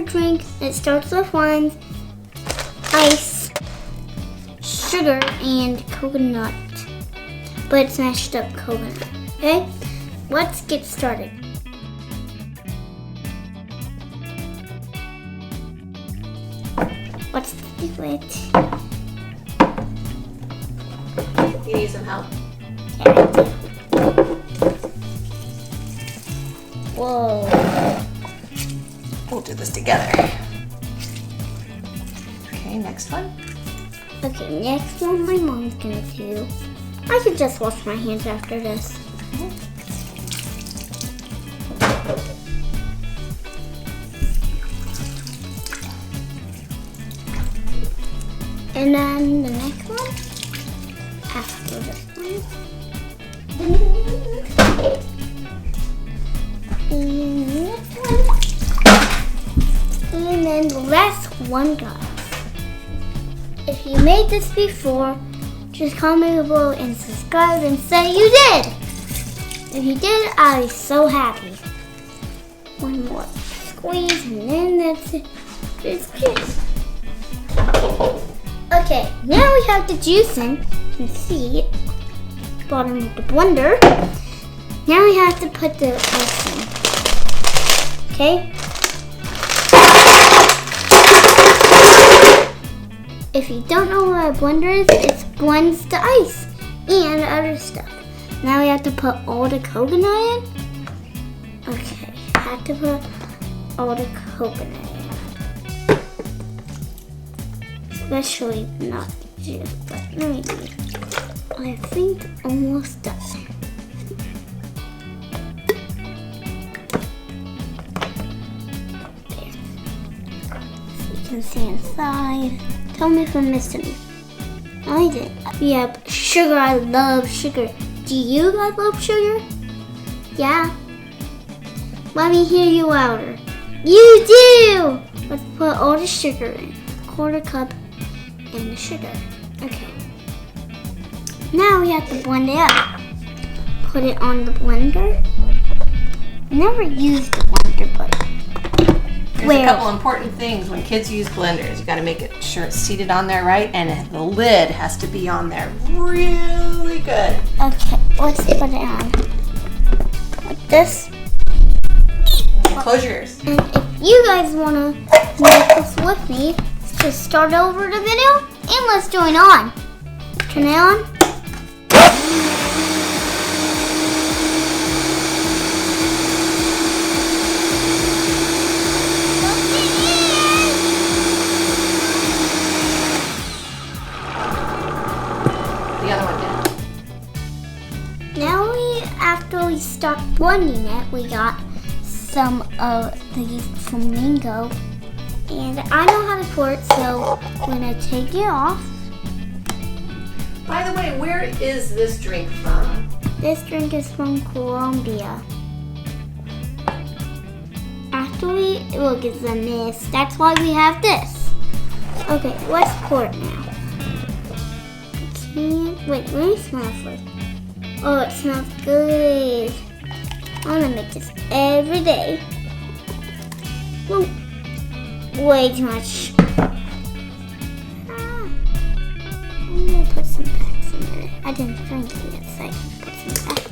drink. It starts with wine, ice, sugar, and coconut. But it's mashed up coconut. Okay? Let's get started. Let's do it. You need some help? Yeah, I do. Whoa. We'll do this together. Okay, next one. Okay, next one my mom's gonna do. I could just wash my hands after this. And then the next one, after this one. And the next one. And then the last one, guys. If you made this before, just comment below and subscribe and say you did. If you did, I'll be so happy. One more squeeze and then that's it. It's good. Okay, now we have the juice in. You can see it. Bottom of the blender. Now we have to put the ice in. Okay? If you don't know what a blender is, it blends the ice and other stuff. Now we have to put all the coconut in. Okay, I have to put all the coconut in. Especially not the juice, but maybe. I think almost done. There. So you can see inside. Tell me if I'm missing. I did. Yep, sugar. I love sugar. Do you guys love sugar? Yeah? Let me hear you louder. You do! Let's put all the sugar in. Quarter cup and the sugar. Okay. Now we have to blend it up. Put it on the blender. Never used the blender, but There's a couple important things when kids use blenders. You got to make it sure it's seated on there right, and the lid has to be on there really good. Okay, let's put it on. Like this. Close your ears. And if you guys want to make this with me, let's just start over the video and let's join on. Turn it on. The other one did. Now after we stop blending it, we got some of the flamingo. And I know how to pour it, so I'm gonna take it off. By the way, where is this drink from? This drink is from Colombia. Actually, look, it's a mist. That's why we have this. Okay, let's pour it now. Wait, let me smell it first. Oh, it smells good. I'm gonna make this every day. Ooh, way too much. I'm gonna put some packs in there. I didn't drink it yet, so I can put some back.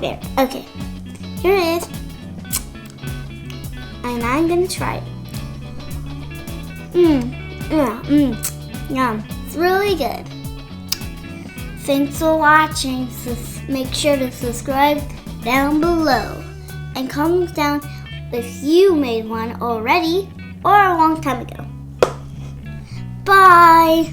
There, okay. Here it is. And I'm gonna try it. Yum. It's really good. Thanks for watching. Make sure to subscribe down below. And comment down if you made one already or a long time ago. Bye!